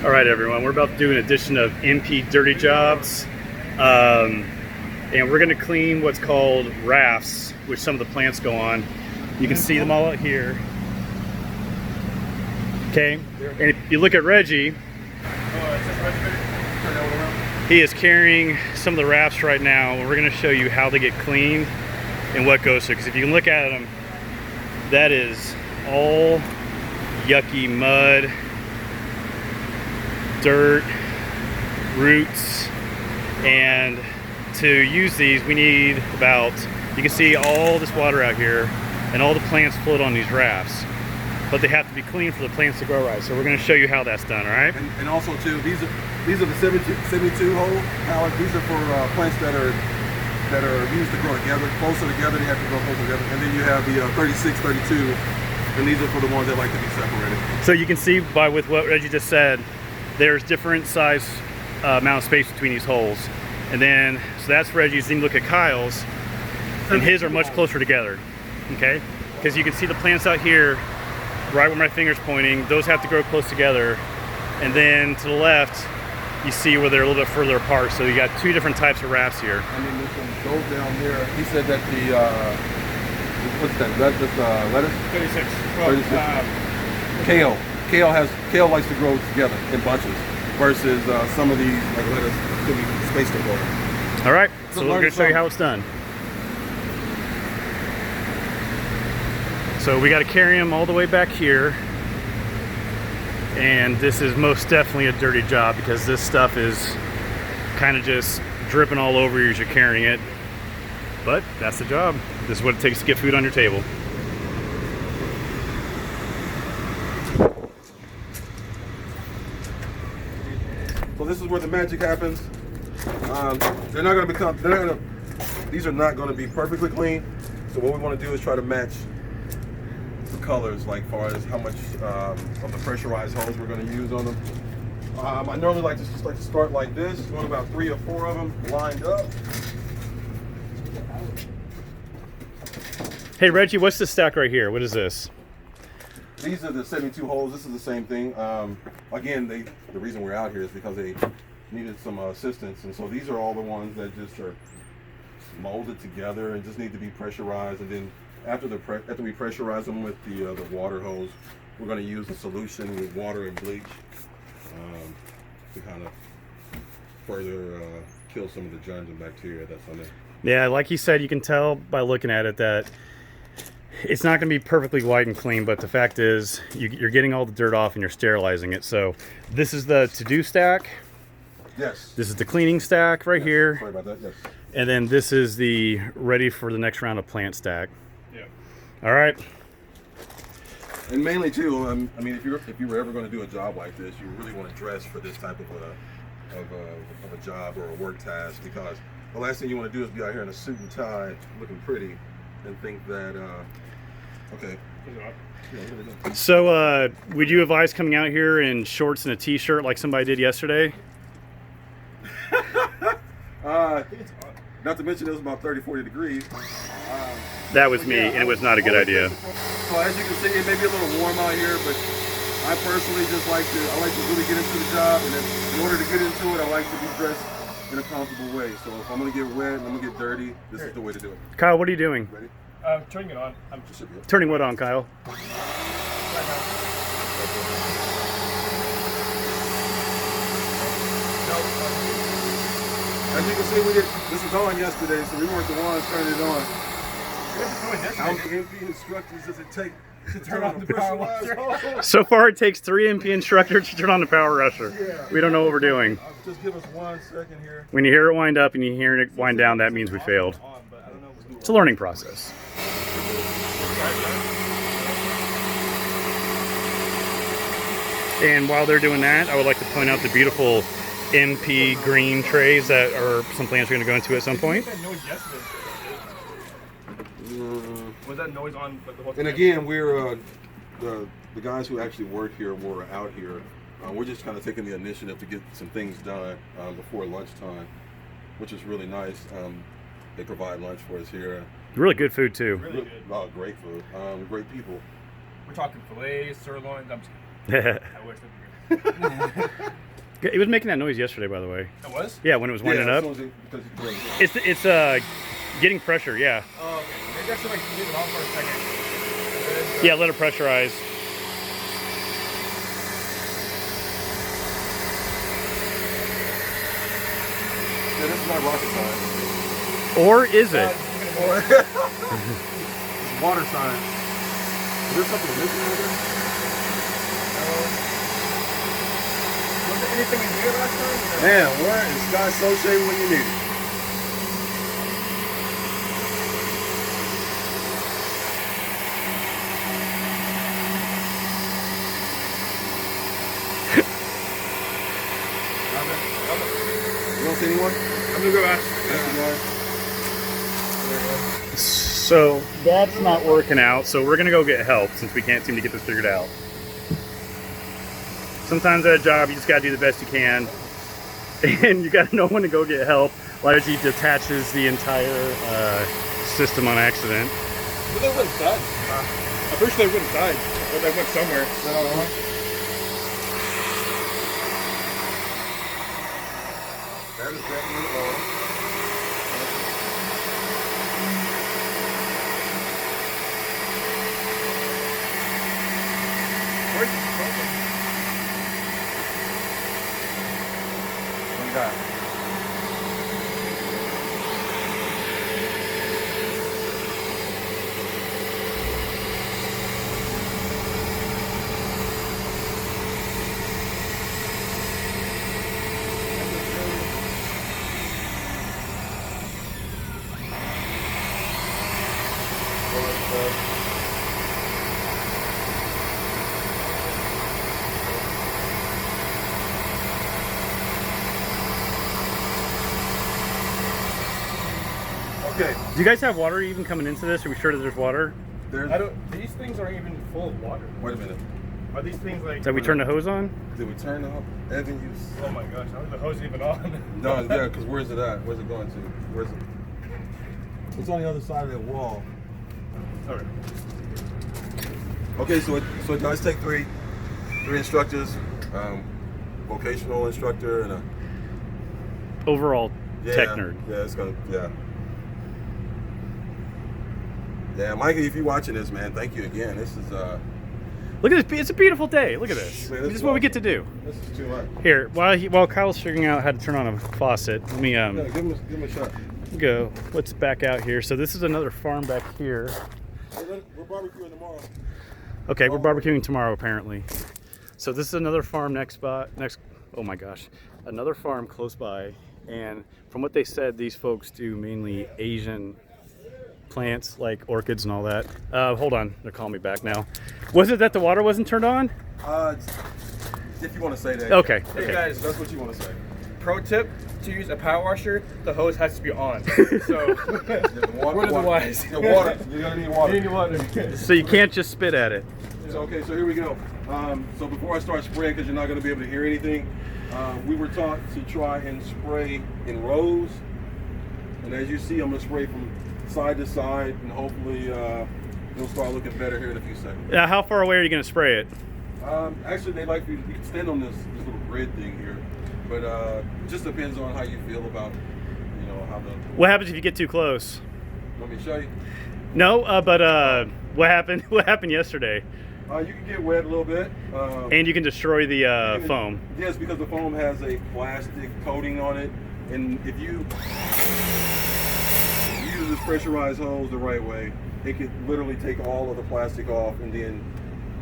All right, everyone, we're about to do an edition of MP Dirty Jobs. And we're going to clean what's called rafts, which some of the plants go on. You can see them all out here. Okay, and if you look at Reggie, he is carrying some of the rafts right now, and we're going to show you how they get cleaned and what goes through. Because if you can look at them, that is all yucky mud, dirt, roots, and to use these we need about, you can see all this water out here and all the plants float on these rafts, but they have to be clean for the plants to grow right. So we're going to show you how that's done. All right, and also too, these are the 72 hole pallets. These are for plants that are used to grow together, closer together. They have to grow closer together. And then you have the 36, 32, and these are for the ones that like to be separated. So you can see by with what Reggie just said, there's different size amount of space between these holes. And then, so that's Reggie's. Then you look at Kyle's, and his are much closer together, okay? Because you can see the plants out here, right where my finger's pointing, those have to grow close together. And then to the left, you see where they're a little bit further apart. So you got two different types of rafts here. And then this one goes down there. He said that the, what's that, lettuce? 36. 36. Kale likes to grow together in bunches versus some of these like lettuce could be spaced apart. All right, so we're going to show you how it's done. So we got to carry them all the way back here, and this is most definitely a dirty job because this stuff is kind of just dripping all over you as you're carrying it, but that's the job. This is what it takes to get food on your table. So this is where the magic happens. They're not going to these are not going to be perfectly clean. So what we want to do is try to match the colors, like far as how much of the pressurized hose we're going to use on them. I normally like to start like this, doing about 3 or 4 of them lined up. Hey Reggie, what's this stack right here? What is this? These are the 72 holes. This is the same thing. Again, the reason we're out here is because they needed some assistance, and so these are all the ones that just are molded together and just need to be pressurized. And then after we pressurize them with the water hose, we're going to use a solution with water and bleach to kind of further kill some of the germs and bacteria that's on there. Yeah, like you said, you can tell by looking at it that it's not going to be perfectly white and clean, but the fact is you're getting all the dirt off and you're sterilizing it. So this is the to-do stack. Yes. This is the cleaning stack right here. Sorry about that. Yes. And then this is the ready for the next round of plant stack. Yeah. All right. And mainly too, I mean, if you were ever going to do a job like this, you really want to dress for this type of a job or a work task, because the last thing you want to do is be out here in a suit and tie, looking pretty, and think that okay. So would you advise coming out here in shorts and a t-shirt like somebody did yesterday? Not to mention it was about 30-40 degrees. That was me, and it was not a good idea. So as you can see, it may be a little warm out here, but I personally just like to really get into the job, and in order to get into it, I like to be dressed in a comfortable way. So if I'm gonna get wet and I'm gonna get dirty, this is the way to do it. Kyle, what are you doing? Ready? Turning it on. I'm just Turning what on, Kyle? As you can see, this was on yesterday, so we weren't the ones turning it on. How many MP instructors does it take to turn on the power washer? So far, it takes 3 MP instructors to turn on the power rusher. Yeah. We don't know what we're doing. Just give us 1 second here. When you hear it wind up and you hear it wind down, that means we failed. It's a learning process. And while they're doing that, I would like to point out the beautiful MP green trays that some plants are going to go into at some point. Was that noise on the whole time? And again, we're the guys who actually work here were out here. We're just kind of taking the initiative to get some things done before lunchtime, which is really nice. They provide lunch for us here. Really good food too. Really good. Oh, great food. Great people. We're talking fillets, sirloins. I wish that It was making that noise yesterday, by the way. It was? Yeah, when it was winding up. because it's great. It's getting pressure. Yeah. Oh, okay. Maybe I should like leave it on for a second. And then, Yeah, let it pressurize. Yeah, this is not rocket science. Or is it? It's water science. Is there something missing over there? was there anything in here last time? Man, what? The sky's so shady when you need it. You don't see anyone? I'm gonna go ask. So that's not working out. So we're gonna go get help since we can't seem to get this figured out. Sometimes at a job, you just gotta do the best you can, and you gotta know when to go get help. Reggie detaches the entire system on accident. But they went inside. I'm pretty sure they went inside. But they went somewhere. That is definitely all. Where's the phone? What do you got? Okay, Do you guys have water even coming into this? Are we sure that there's water? there's. I don't. These things aren't even full of water. Wait a minute. Are these things like? Did we turn the hose on? Did we turn off? Evan, you. Oh my gosh! How is the hose even on? No, yeah, because where's it at? Where's it going to? Where's it? It's on the other side of that wall. Alright. Okay, so it does take three instructors, vocational instructor and a Overall yeah, tech nerd. Yeah, it's gonna yeah, Mikey, if you're watching this, man, thank you again. This is Look at this. It's a beautiful day. Look at this. Man, This is what we get to do. this is too much. Here, while Kyle's figuring out how to turn on a faucet, let me Yeah, give him a shot. go. Let's back out here. So this is another farm back here. We're barbecuing tomorrow. Okay, we're barbecuing tomorrow apparently. So this is another farm oh my gosh, another farm close by. And from what they said, these folks do mainly Asian plants like orchids and all that. Hold on, they're calling me back now. Was it that the water wasn't turned on? If you want to say that. Okay. Hey Okay. guys, That's what you want to say. pro tip: to use a power washer, the hose has to be on. So, Yeah, the water, word of the wise. The water. You're gonna need water. You need water. So you can't just spit at it. So, okay, so here we go. So before I start spraying, because you're not going to be able to hear anything, we were taught to try and spray in rows. And as you see, I'm going to spray from side to side, and hopefully it'll start looking better here in a few seconds. Now, how far away are you going to spray it? Actually, they like you can stand on this little grid thing here, but it just depends on how you feel about, how the. What happens if you get too close? Let me show you. No, but what happened? What happened yesterday? You can get wet a little bit. And you can destroy the foam. Yes, because the foam has a plastic coating on it, and if you use this pressurized hose the right way, it could literally take all of the plastic off and then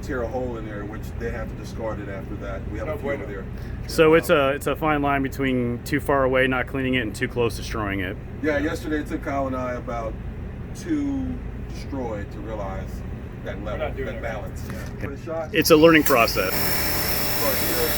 tear a hole in there, which they have to discard it after that. We have a few over there. So it's a fine line between too far away, not cleaning it, and too close, destroying it. Yeah, yesterday it took Kyle and I about 2 destroyed to realize that level, not doing that it. balance. For the shot, It's a learning process. start here.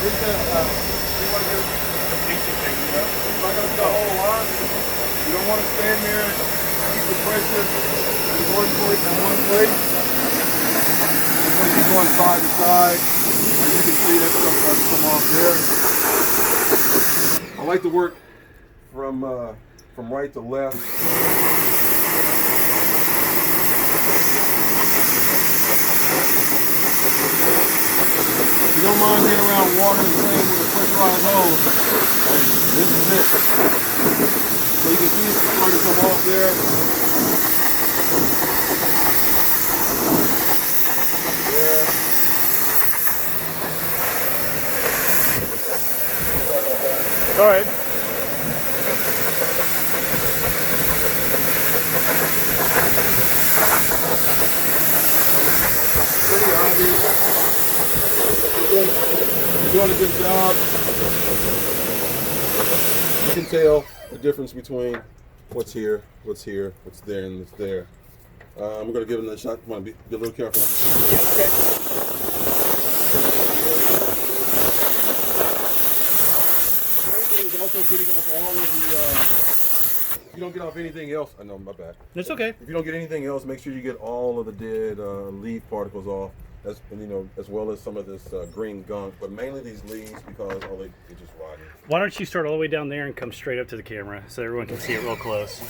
Here's the, we want to do the bleaching thing, you know? It's not gonna be a whole lot. You don't want to stand there and keep the pressure in one place. You want to keep going side to side. As you can see, that stuff starts to come off there. I like to work from right to left. If you don't mind being around water the same with a pressurized hose, this is it. So you can see it's starting to come off there. There. All right. Pretty obvious. You're doing a good job. You can tell the difference between what's here, what's there, and what's there. We're going to give it another shot. Want to be a little careful. Okay. Is also getting off all of the. If you don't get off anything else, I know my bad. That's okay. If you don't get anything else, make sure you get all of the dead leaf particles off, as well as some of this green gunk, but mainly these leaves because they're just rotting. Why don't you start all the way down there and come straight up to the camera so everyone can see it real close?